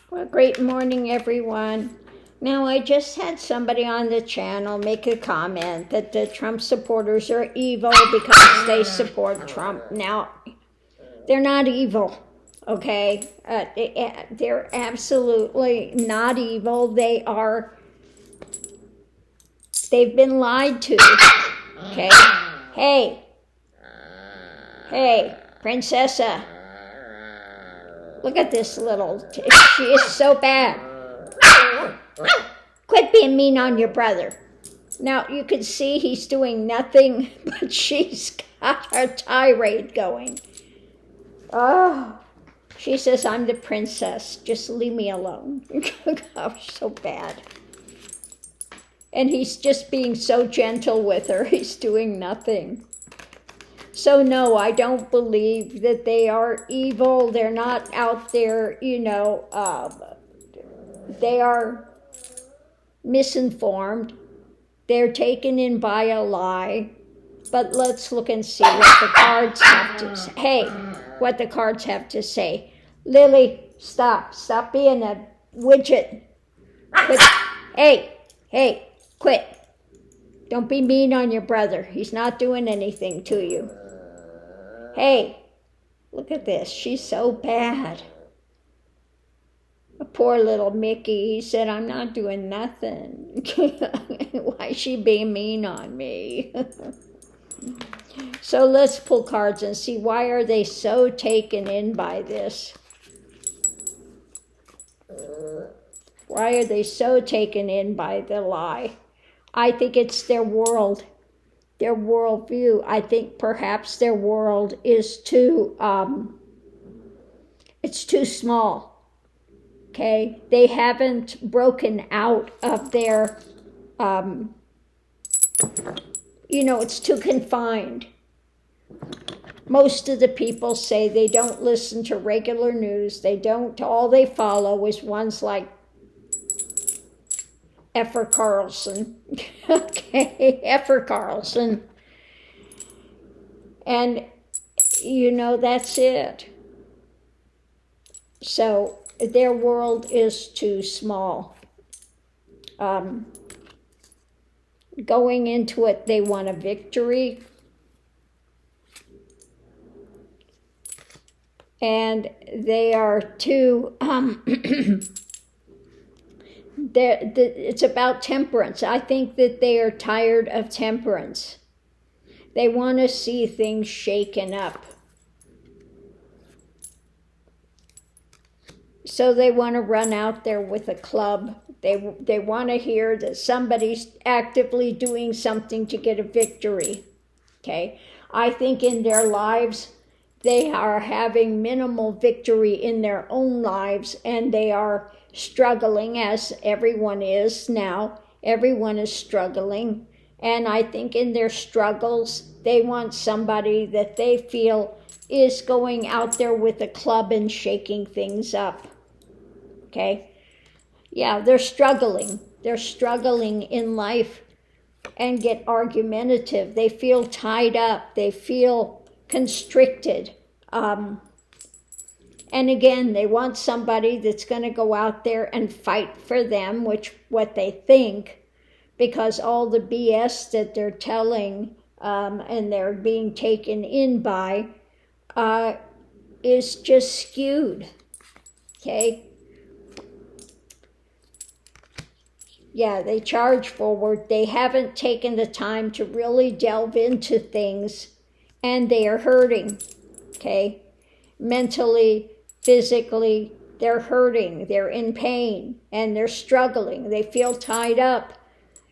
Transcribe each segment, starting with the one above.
Well, great morning, everyone. Now, I just had somebody on the channel make a comment that the Trump supporters are evil because they support Trump. Now, they're not evil, okay? They're absolutely not evil. They've been lied to, okay? Hey, Princessa. Look at this she is so bad. Quit being mean on your brother. Now, you can see he's doing nothing, but she's got her tirade going. Oh, she says, I'm the princess. Just leave me alone. Oh, so bad. And he's just being so gentle with her. He's doing nothing. So no, I don't believe that they are evil. They're not out there, they are misinformed. They're taken in by a lie. But let's look and see what the cards have to say. Hey, what the cards have to say. Lily, stop. Stop being a widget. Quit. Hey, quit. Don't be mean on your brother. He's not doing anything to you. Hey, look at this. She's so bad. A poor little Mickey. He said, I'm not doing nothing. Why is she being mean on me? So let's pull cards and see, why are they so taken in by this? Why are they so taken in by the lie? I think it's their world. Their worldview. I think perhaps their world is it's too small. Okay? They haven't broken out of their, it's too confined. Most of the people say they don't listen to regular news. All they follow is ones like Effer Carlson. Okay, Effer Carlson. And, that's it. So their world is too small. Going into it, they want a victory. And they are too... it's about temperance. I think that they are tired of temperance. They want to see things shaken up. So they want to run out there with a club. They want to hear that somebody's actively doing something to get a victory. Okay? I think in their lives, they are having minimal victory in their own lives, and they are struggling, as everyone is now. Everyone is struggling. And I think in their struggles, they want somebody that they feel is going out there with a club and shaking things up. Okay? Yeah, they're struggling. They're struggling in life and get argumentative. They feel tied up. They feel constricted. And again, they want somebody that's going to go out there and fight for them, what they think, because all the BS that they're telling and they're being taken in by is just skewed. Okay? Yeah, they charge forward. They haven't taken the time to really delve into things, and they are hurting. Okay? Mentally, physically, they're hurting. They're in pain, and they're struggling. They feel tied up,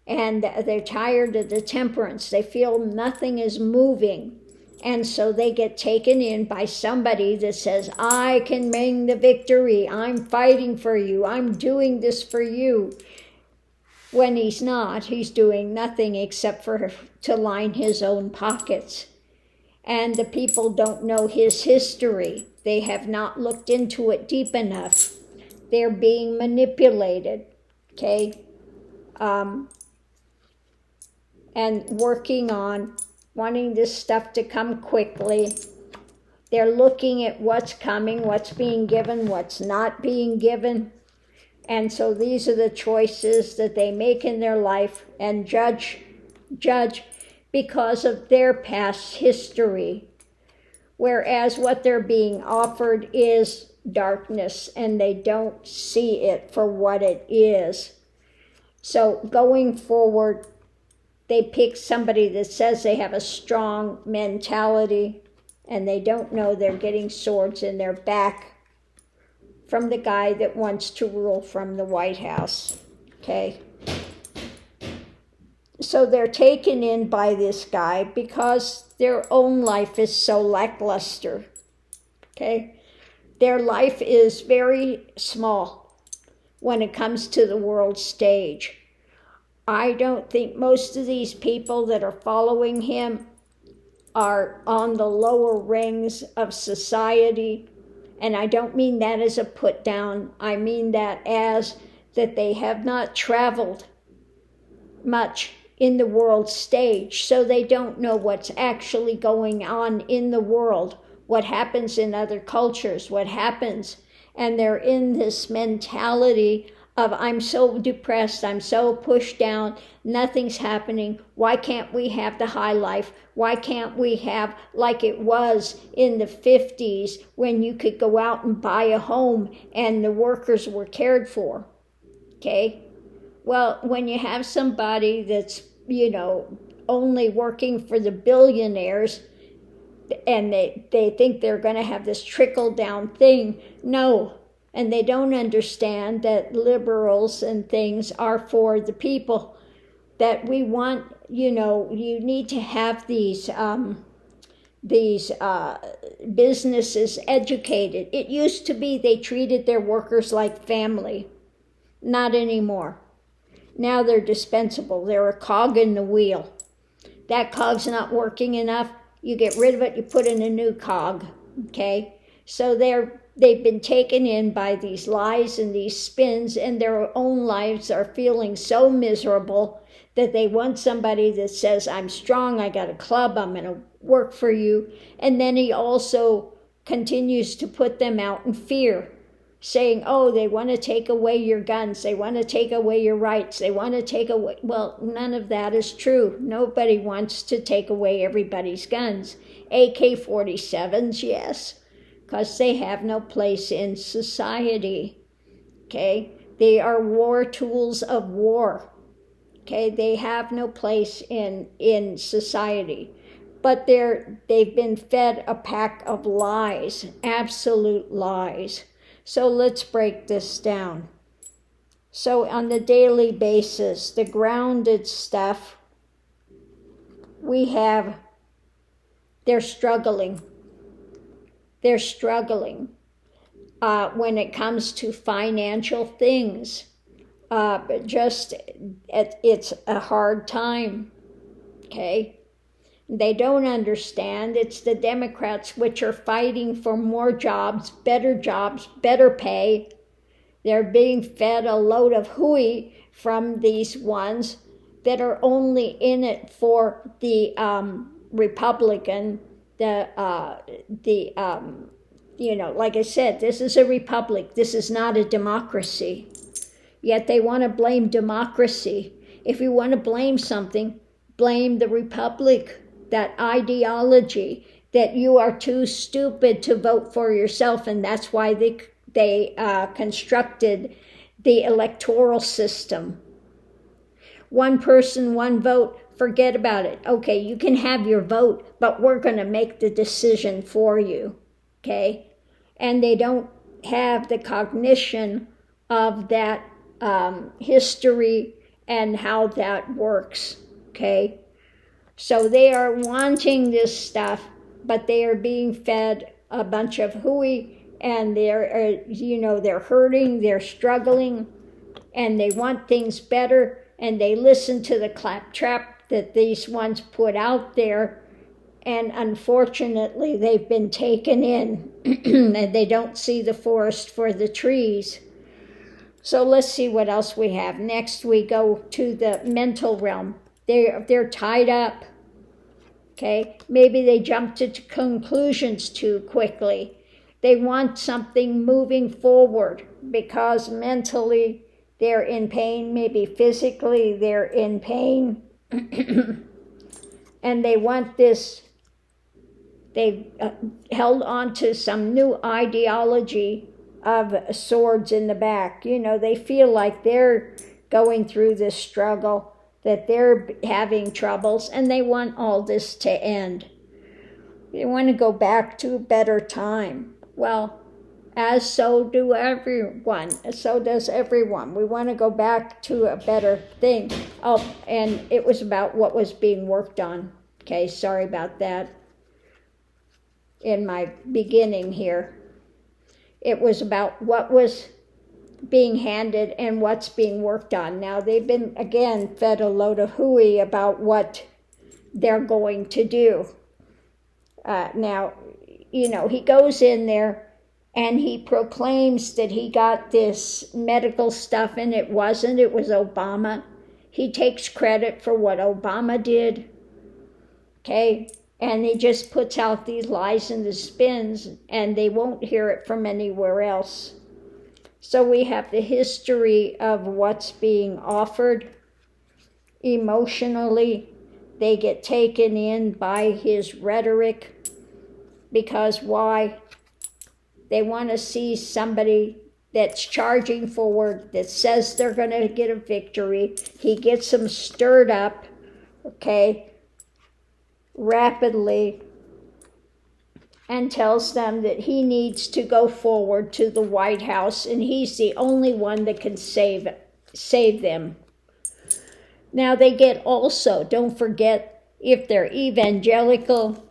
and they're tired of the temperance. They feel nothing is moving, and so they get taken in by somebody that says, I can bring the victory. I'm fighting for you. I'm doing this for you. When he's not, he's doing nothing except to line his own pockets. And the people don't know his history. They have not looked into it deep enough. They're being manipulated, okay? And working on wanting this stuff to come quickly. They're looking at what's coming, what's being given, what's not being given. And so these are the choices that they make in their life and judge because of their past history. Whereas what they're being offered is darkness, and they don't see it for what it is. So going forward, they pick somebody that says they have a strong mentality, and they don't know they're getting swords in their back from the guy that wants to rule from the White House. Okay? So they're taken in by this guy because their own life is so lackluster. Okay? Their life is very small when it comes to the world stage. I don't think most of these people that are following him are on the lower rings of society. And I don't mean that as a put down. I mean that as that they have not traveled much in the world stage, so they don't know what's actually going on in the world, what happens in other cultures, what happens. And they're in this mentality of, I'm so depressed, I'm so pushed down, nothing's happening. Why can't we have the high life? Why can't we have like it was in the 50s when you could go out and buy a home and the workers were cared for? Okay? Well, when you have somebody that's, only working for the billionaires and they think they're going to have this trickle-down thing, no. And they don't understand that liberals and things are for the people, that we want, you need to have these businesses educated. It used to be they treated their workers like family. Not anymore. Now they're dispensable. They're a cog in the wheel. That cog's not working enough. You get rid of it, you put in a new cog. Okay? So they've been taken in by these lies and these spins, and their own lives are feeling so miserable that they want somebody that says, I'm strong, I got a club, I'm going to work for you. And then he also continues to put them out in fear, saying, oh, they want to take away your guns, they want to take away your rights, they want to take away. Well, none of that is true. Nobody wants to take away everybody's guns. AK-47s, yes, because they have no place in society. Okay? They are war tools of war. Okay? They have no place in society. But they've been fed a pack of lies, absolute lies. So let's break this down. So on the daily basis, the grounded stuff, they're struggling. They're struggling when it comes to financial things. It's a hard time, okay? They don't understand it's the Democrats which are fighting for more jobs, better pay. They're being fed a load of hooey from these ones that are only in it for the Republican, like I said, this is a republic. This is not a democracy. Yet they want to blame democracy. If you want to blame something, blame the republic. That ideology that you are too stupid to vote for yourself, and that's why they constructed the electoral system. One person, one vote, forget about it. Okay, you can have your vote, but we're going to make the decision for you, okay? And they don't have the cognition of that history and how that works, okay? So they are wanting this stuff, but they are being fed a bunch of hooey, and they're hurting, they're struggling, and they want things better, and they listen to the claptrap that these ones put out there, and unfortunately they've been taken in, and they don't see the forest for the trees. So let's see what else we have. Next we go to the mental realm. They're tied up, okay? Maybe they jump to conclusions too quickly. They want something moving forward. because mentally they're in pain, maybe physically they're in pain, and they want this, they've held on to some new ideology of swords in the back. You know, they feel like they're going through this struggle, that they're having troubles, and they want all this to end. They want to go back to a better time. Well, as so do everyone. So does everyone. We want to go back to a better thing. Oh, and it was about what was being worked on. Okay, sorry about that. In my beginning here, it was about what was being handed and what's being worked on. Now, they've been, again, fed a load of hooey about what they're going to do. Now, you know, he goes in there and he proclaims that he got this medical stuff, and it wasn't. It was Obama. He takes credit for what Obama did, okay? And he just puts out these lies and the spins, and they won't hear it from anywhere else. So we have the history of what's being offered. Emotionally, they get taken in by his rhetoric, because why? They want to see somebody that's charging forward, that says they're going to get a victory. He gets them stirred up, okay, rapidly, and tells them that he needs to go forward to the White House, and he's the only one that can save them. Now they get also, don't forget, if they're evangelical,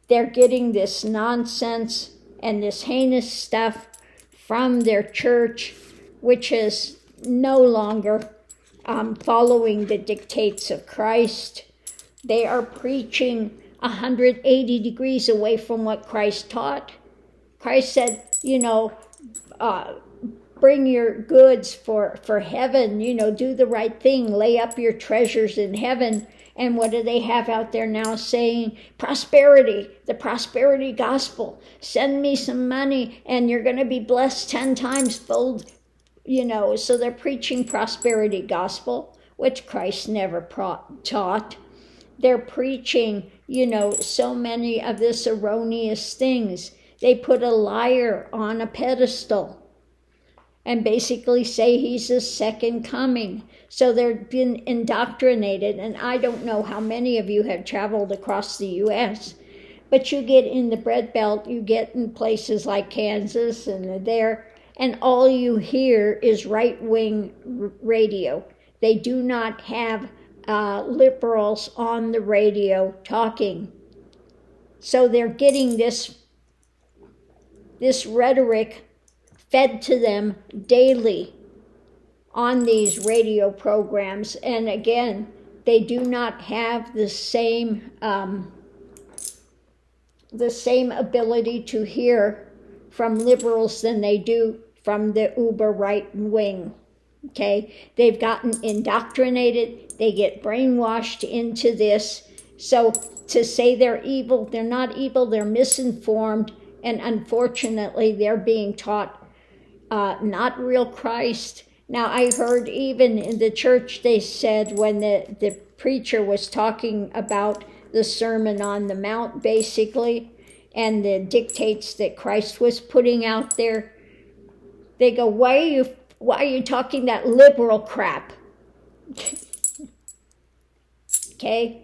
they're getting this nonsense and this heinous stuff from their church, which is no longer following the dictates of Christ. They are preaching 180 degrees away from what Christ taught. Christ said, you know, bring your goods for heaven, you know, do the right thing, lay up your treasures in heaven. And what do they have out there now saying? Prosperity, the prosperity gospel. Send me some money and you're going to be blessed 10 times fold, you know. So they're preaching prosperity gospel, which Christ never taught. They're preaching, you know, so many of this erroneous things. They put a liar on a pedestal and basically say he's the second coming. So they've been indoctrinated, and I don't know how many of you have traveled across the U.S., but you get in the bread belt, you get in places like Kansas and there, and all you hear is right-wing radio. They do not have liberals on the radio talking. So they're getting this rhetoric fed to them daily on these radio programs. And again, they do not have the same ability to hear from liberals than they do from the uber right wing. Okay, they've gotten indoctrinated, they get brainwashed into this. So to say they're evil, they're not evil, they're misinformed, and unfortunately they're being taught not real Christ. Now, I heard even in the church, they said when the preacher was talking about the Sermon on the Mount, basically, and the dictates that Christ was putting out there, they go, why are you talking that liberal crap? Okay?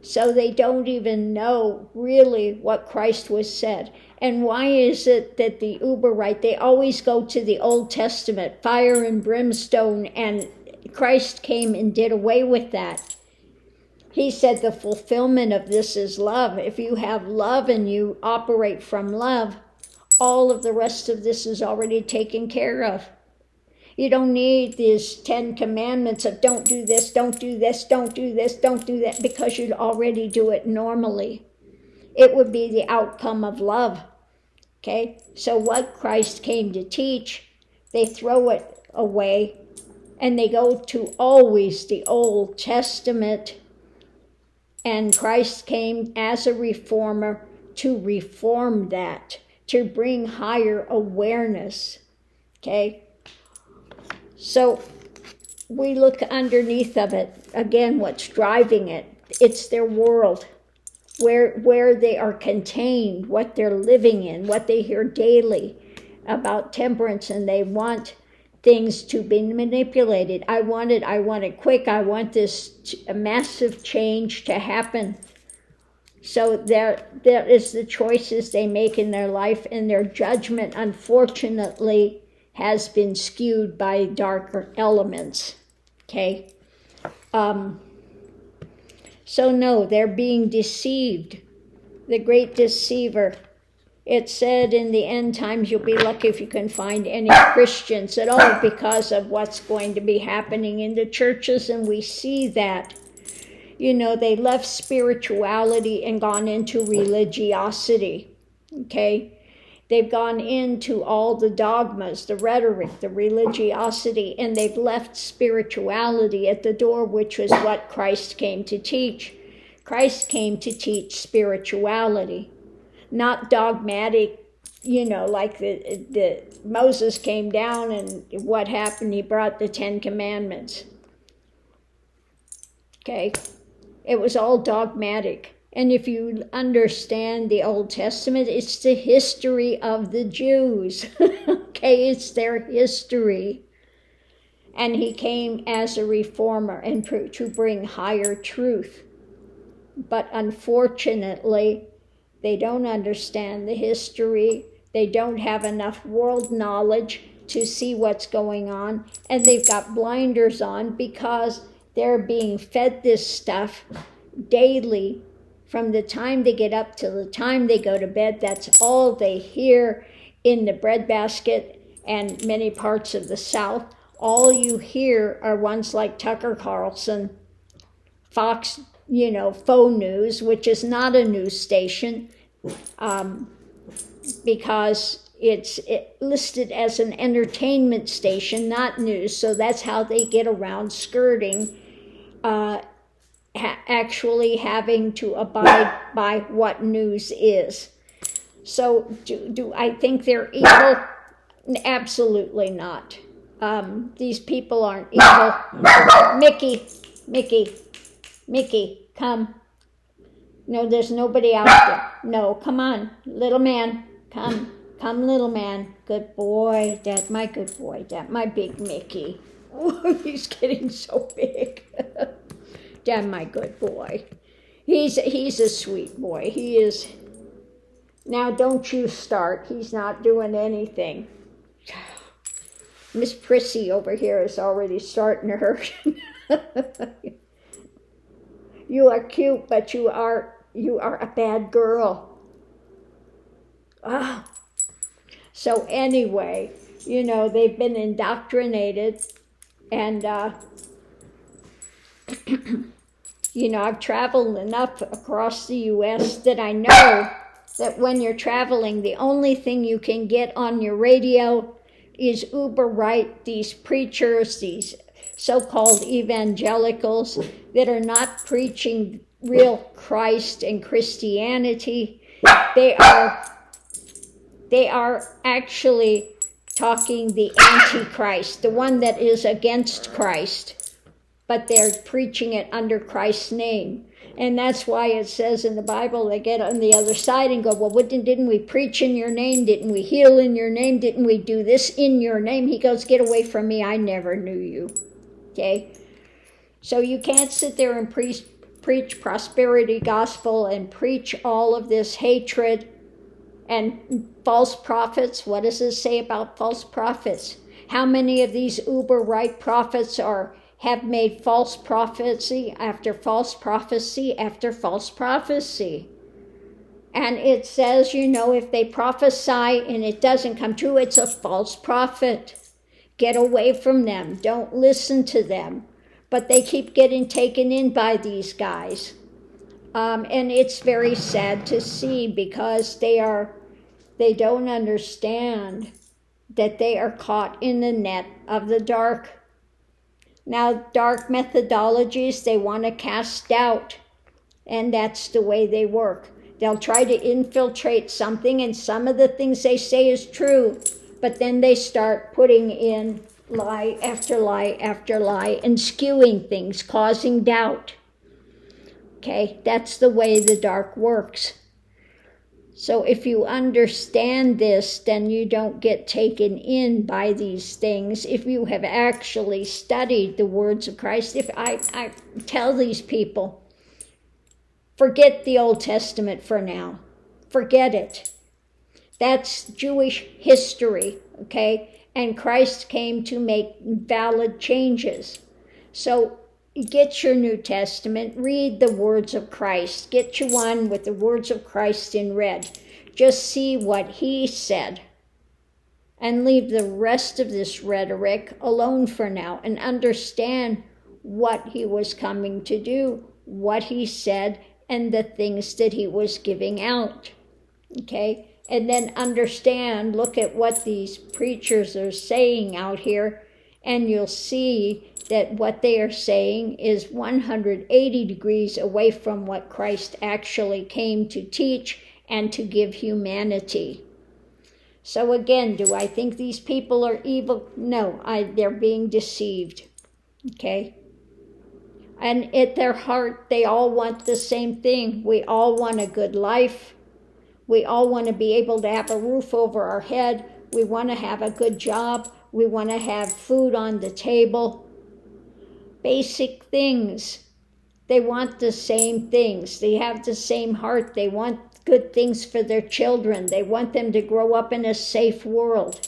So they don't even know really what Christ was said. And why is it that the uber right, they always go to the Old Testament, fire and brimstone, and Christ came and did away with that. He said the fulfillment of this is love. If you have love and you operate from love, all of the rest of this is already taken care of. You don't need these 10 commandments of don't do this, don't do this, don't do this, don't do that, because you'd already do it normally. It would be the outcome of love. Okay? So what Christ came to teach, they throw it away and they go to always the Old Testament. And Christ came as a reformer to reform that, to bring higher awareness. Okay? So we look underneath of it. Again, what's driving it? It's their world, where they are contained, what they're living in, what they hear daily about temperance, and they want things to be manipulated. I want it quick. I want this a massive change to happen. So that is the choices they make in their life, and their judgment, unfortunately, has been skewed by darker elements. Okay? So no, they're being deceived. The Great Deceiver. It said in the end times you'll be lucky if you can find any Christians at all because of what's going to be happening in the churches, and we see that. You know, they left spirituality and gone into religiosity. Okay? They've gone into all the dogmas, the rhetoric, the religiosity, and they've left spirituality at the door, which was what Christ came to teach. Christ came to teach spirituality, not dogmatic, you know, like the Moses came down and what happened? He brought the 10 Commandments. Okay? It was all dogmatic. And if you understand the Old Testament, it's the history of the Jews. Okay, it's their history. And he came as a reformer and to bring higher truth. But unfortunately, they don't understand the history. They don't have enough world knowledge to see what's going on. And they've got blinders on because they're being fed this stuff daily. From the time they get up till the time they go to bed, that's all they hear in the breadbasket and many parts of the South. All you hear are ones like Tucker Carlson, Fox, you know, faux news, which is not a news station because it's listed as an entertainment station, not news. So that's how they get around skirting actually having to abide by what news is. So do I think they're evil? Absolutely not. These people aren't evil. Mickey, come. No, there's nobody out there. No, come on, little man, come, little man. Good boy, Dad, my good boy, Dad, my big Mickey. Oh, he's getting so big. Dad, my good boy. He's a sweet boy. He is. Now, don't you start. He's not doing anything. Miss Prissy over here is already starting her. You are cute, but you are a bad girl. Ah. So anyway, you know, they've been indoctrinated, and you know, I've traveled enough across the U.S. that I know that when you're traveling, the only thing you can get on your radio is uber right, these preachers, these so-called evangelicals that are not preaching real Christ and Christianity. They are actually talking the Antichrist, the one that is against Christ, but they're preaching it under Christ's name. And that's why it says in the Bible, they get on the other side and go, well, didn't we preach in your name? Didn't we heal in your name? Didn't we do this in your name? He goes, get away from me. I never knew you. Okay? So you can't sit there and preach prosperity gospel and preach all of this hatred and false prophets. What does it say about false prophets? How many of these uber right prophets have made false prophecy after false prophecy after false prophecy? And it says, you know, if they prophesy and it doesn't come true, it's a false prophet. Get away from them. Don't listen to them. But they keep getting taken in by these guys. And it's very sad to see because they don't understand that they are caught in the net of the dark. Now, dark methodologies, they want to cast doubt, and that's the way they work. They'll try to infiltrate something, and some of the things they say is true, but then they start putting in lie after lie after lie, and skewing things, causing doubt. Okay, that's the way the dark works. So if you understand this, then you don't get taken in by these things. If you have actually studied the words of Christ, if I tell these people, forget the Old Testament for now. Forget it. That's Jewish history, okay? And Christ came to make valid changes. So get your New Testament, read the words of Christ. Get you one with the words of Christ in red. Just see what he said. And leave the rest of this rhetoric alone for now and understand what he was coming to do, what he said, and the things that he was giving out. Okay? And then understand, look at what these preachers are saying out here, and you'll see that what they are saying is 180 degrees away from what Christ actually came to teach and to give humanity. So again, do I think these people are evil? No, they're being deceived. Okay? And at their heart, they all want the same thing. We all want a good life. We all want to be able to have a roof over our head. We want to have a good job. We want to have food on the table. Basic things. They want the same things. They have the same heart. They want good things for their children. They want them to grow up in a safe world.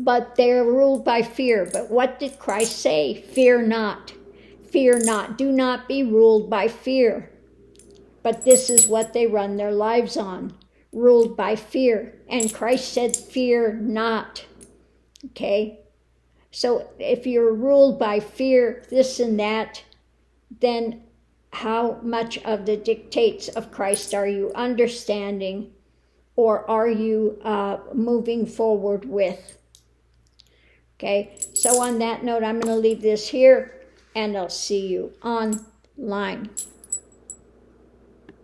But they're ruled by fear. But what did Christ say? Fear not. Fear not. Do not be ruled by fear. But this is what they run their lives on, ruled by fear. And Christ said, fear not. Okay? So if you're ruled by fear, this and that, then how much of the dictates of Christ are you understanding, or are you moving forward with? Okay? So on that note, I'm going to leave this here, and I'll see you online.